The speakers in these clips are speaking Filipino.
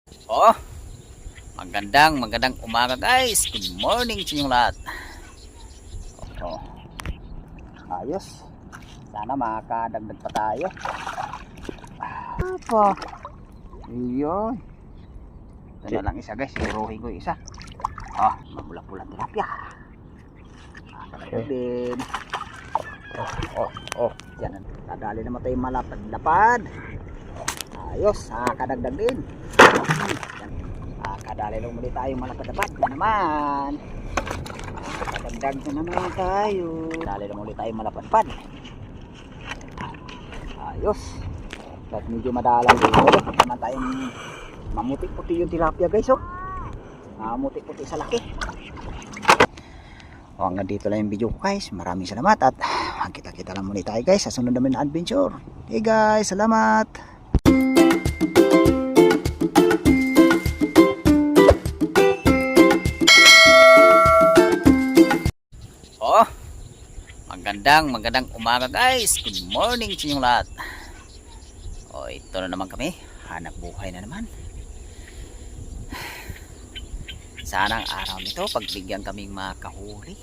Oh, magandang umaga guys. Good morning sa inyong lahat. Oh, ayos. Sana makakadagdag pa tayo. Apa? Iyon. Ito na lang isa guys. Siguruhin ko isa. Oh, mabulak-bulak tilapia. Kadagdag din. Oh. Yan. Nadali naman tayo malapad-lapad. Ayos. Kadagdag din. Kadali lang muli tayo malapad-lapad na naman. Kadagdag na naman tayo. Dali lang muli tayo malapad-lapad. Ayos. At medyo madalang dito. Naman tayong mamuti-puti yung tilapia guys. Oh. Mamuti-puti sa laki. O, hanggang dito lang yung video ko guys. Maraming salamat at magkita-kita lang muli tayo guys sa sunod namin na adventure. Hey guys, salamat. Oh, magandang umaga guys. Good morning sa inyong lahat. Oh, ito na naman kami. Hanap buhay na naman. Sana ang araw nito pagbigyan kaming makahuli.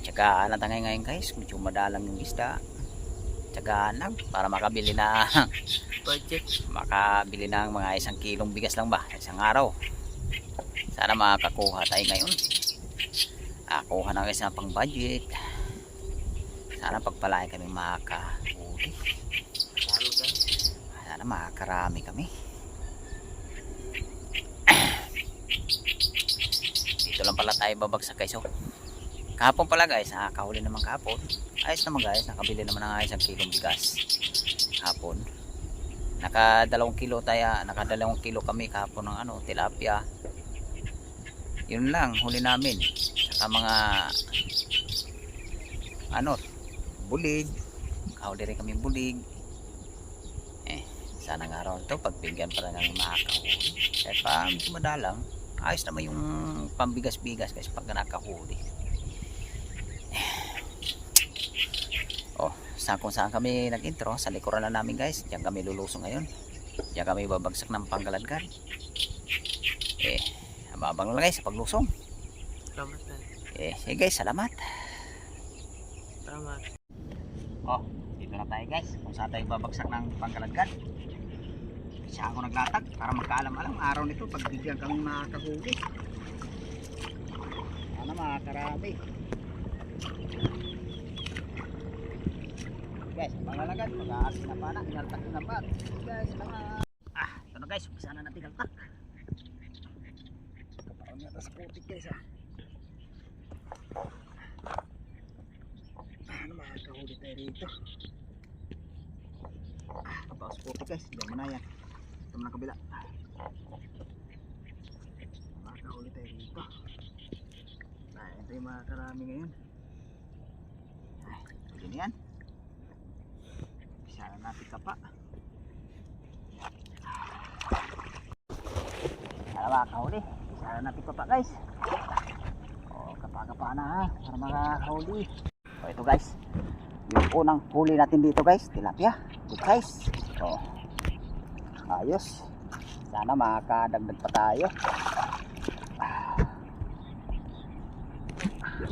Tsagaan na tayo ngayon guys. Medyo madalang yung isda. Tsagaan lang para makabili na budget. Makabili ng mga 1 kilong bigas lang ba isang araw. Sana makakuha tayo ngayon. Kuha na guys na pang budget. Sana pagpalain kami makahuli. Sana makakarami kami. Dito lang pala tayo babagsak guys. Kahapon pala guys, nakahuli naman kahapon. Ayos naman guys, nakabili naman ng 1 kilong bigas kahapon. Naka 2 kilo kami kahapon ng tilapia. Yun lang huli namin. Saka mga bulig. Kahuli rin kami bulig. Sana nga araw ito pagbigyan para ng makakahuli. Kahit pa medyo madalang, ayos naman yung pambigas-bigas guys pag nakahuli. Oh, kung saan kami nag-intro, sa likuran na namin guys. Diyan kami lulusong ngayon. Diyan kami babagsak ng panggaladgan. Mababang lang guys sa paglusong. Salamat na. Sige guys, salamat. Salamat. Oh, dito na tayo guys. Kung saan tayo babagsak ng panggaladgan. Siya ako naglatag para magkaalam-alam araw nito pagbigyan kami makakahuli. Sana makakarami. Guys, pangalagad, mag-aasin na pa na, inaltak na pa. Guys, salamat. Ito na guys, umpisa na natin kaltak. Kaparoon natin sa putik guys Ano makakahuli tayo rito? Kaparoon sa putik guys, diyan mo na yan. Ito mo na kabila. Makakahuli tayo rito. Ito yung makakarami ngayon. Pwede na yan. Sana natin kapa. Sana makakahuli. Sana natin kapa guys. Kapa-kapa na ha. Para makakahuli. Ito guys. Yung unang huli natin dito guys. Tilapia. Good size. Ayos. Sana makakadagdag pa tayo.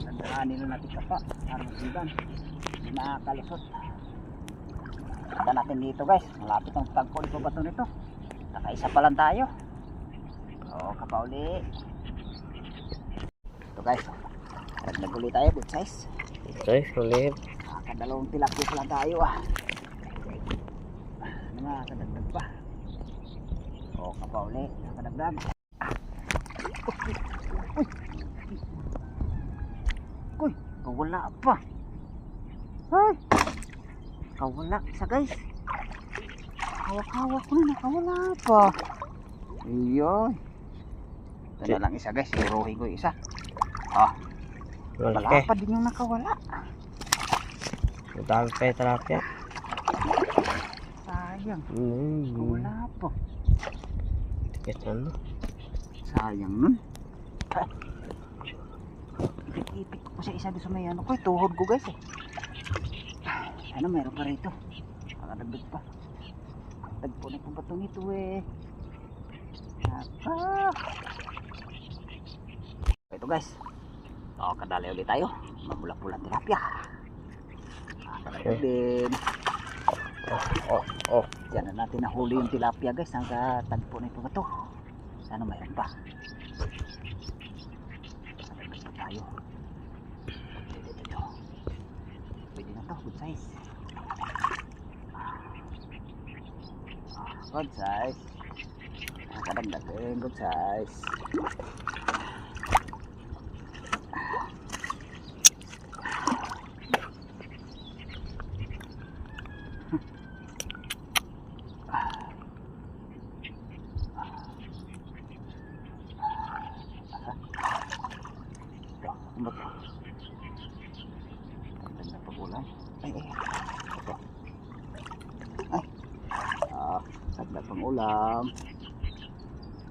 Nandahanin na natin kapa. Para masigan. Hindi nakakalusot. Punta natin dito guys, malapit ang pagpuli ko bato nito. Nakaisa pa lang tayo. Kapauli. Ito guys, naguli tayo, good size. Guys, ulit. Nakakadalawang tilapia pa lang tayo nakakadagdag pa. Kapauli, nakakadagdag. Uy, wala pa. Ay, kawala isa guys. Hawak-hawak ko na, nakawala pa. Iyon. Ito na lang isa guys, siguruhin ko isa. Wala pa din yung nakawala. Dami pa yung tilapia. Sayang. Wala pa. Tigas ano? Sayang nun. Ipit ko pa siya isa doon sa may ko, tuhod ko guys Meron pa rito. Nakadagdag pa. Tagpo na itong bato nito eh. Ito guys. Kadali ulit tayo. Mamula-pula tilapia. Din. Diyan na natin nahuli yung tilapia guys. Hanggang tagpo na itong bato. Sana mayroon pa. Nagpo tayo. Pwede na to. Good size. Good size. Nakadagdag din. Good size. Ganda pag ulan. Ito. Ganda pang ulam.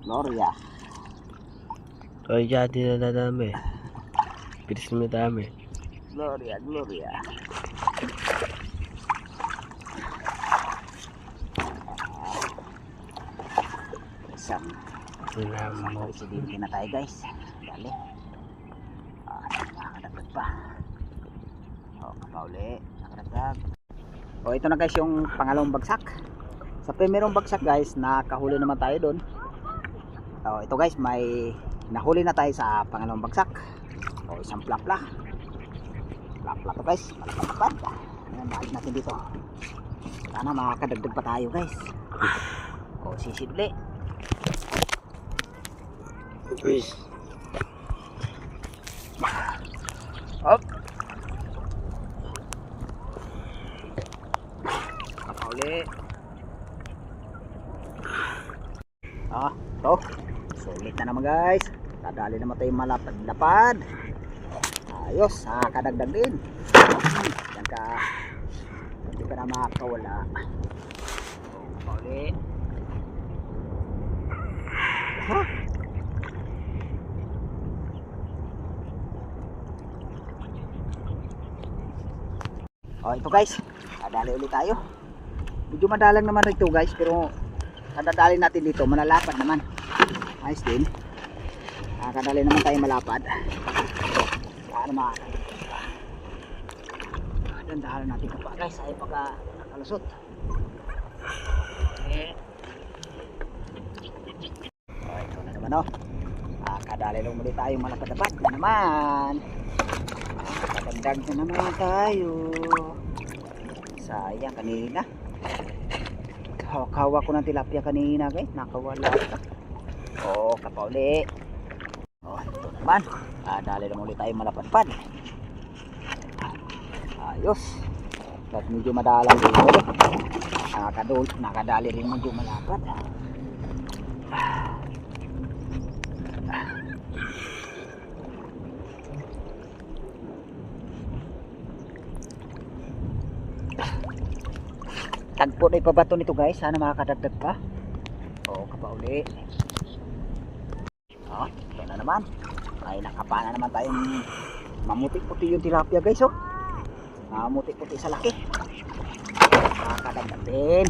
Gloria. Kaya jadi na dadami. Pilis na dami. Gloria. Isang presidente na tayo guys. Dali. Nakadagdag pa. Kapauli. Nakadagdag. Ito na guys yung pangalawang bagsak. Sa primerong bagsak guys, nakahuli naman tayo doon. Ito guys, may nahuli na tayo sa pangalawang bagsak. Isang plapla. Plapla to guys. Malapad. Balik natin dito. Sana makakadagdag pa tayo guys. Sisidli. Hop. Kapauli. Ito. Sulit na naman guys. Dadali naman tayo malapad-lapad. Ayos. Kadagdag din. Yan ka. Hindi ka na makakawala. Kapauli. Ito guys, dadali ulit tayo. Medyo madalang naman ito guys, pero kadadali natin dito, malalapad naman. Ayos din. Kadali naman tayo malapad. Para dandahan natin pa guys, ay pagka nakalusot. Ito na naman kadali lang ulit tayo malapad-lapad na naman. Kadagdag na naman tayo. Sayang kanina. Kawa ko ng tilapia kanina guys. Nakawala ka. Kapauli. Ito naman. Dali lang ulit tayo malapadpad. Ayos. At medyo madalang dito. Nakadali rin medyo malapad. Tagpo na ipabato nito guys. Sana makakadagdag pa. Kapauli. Ito na naman. Ay nakapana naman tayong mamuti-puti yung tilapia guys. Mamuti-puti sa laki. Makakadagdag din.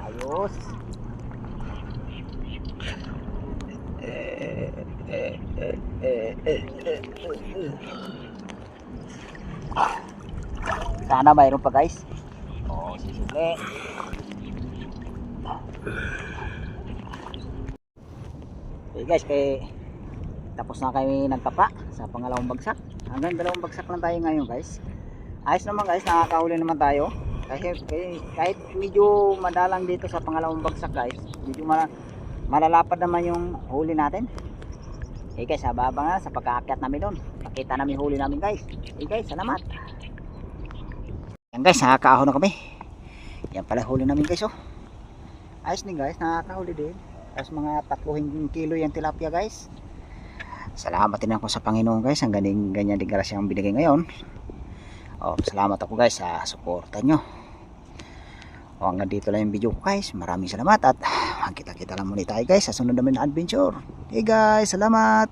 Ayos. Sana mayroon pa guys. Sisimple. Okay guys, tapos na kami nagtapa sa pangalawang bagsak. Hanggang dalawang bagsak lang tayo ngayon guys. Ayos naman guys, nakakahuli naman tayo. Kahit medyo madalang dito sa pangalawang bagsak guys, medyo malalapad naman yung huli natin. Guys, habang nga sa pagkaakyat namin doon, pakita namin huli namin guys. Guys, salamat. Yan guys, nakakaahon na kami. Yan pala huli namin guys. Ayos din guys, nakakahuli din. Tapos mga 3 kilo yung tilapia guys. Salamat din ako sa Panginoon guys. Ang ganyan din grasya ang binigay ngayon. Salamat ako guys sa suporta nyo. Hanggang dito lang yung video ko guys. Maraming salamat at magkita-kita lang muli tayo guys sa sunod namin na adventure. Hey guys, salamat.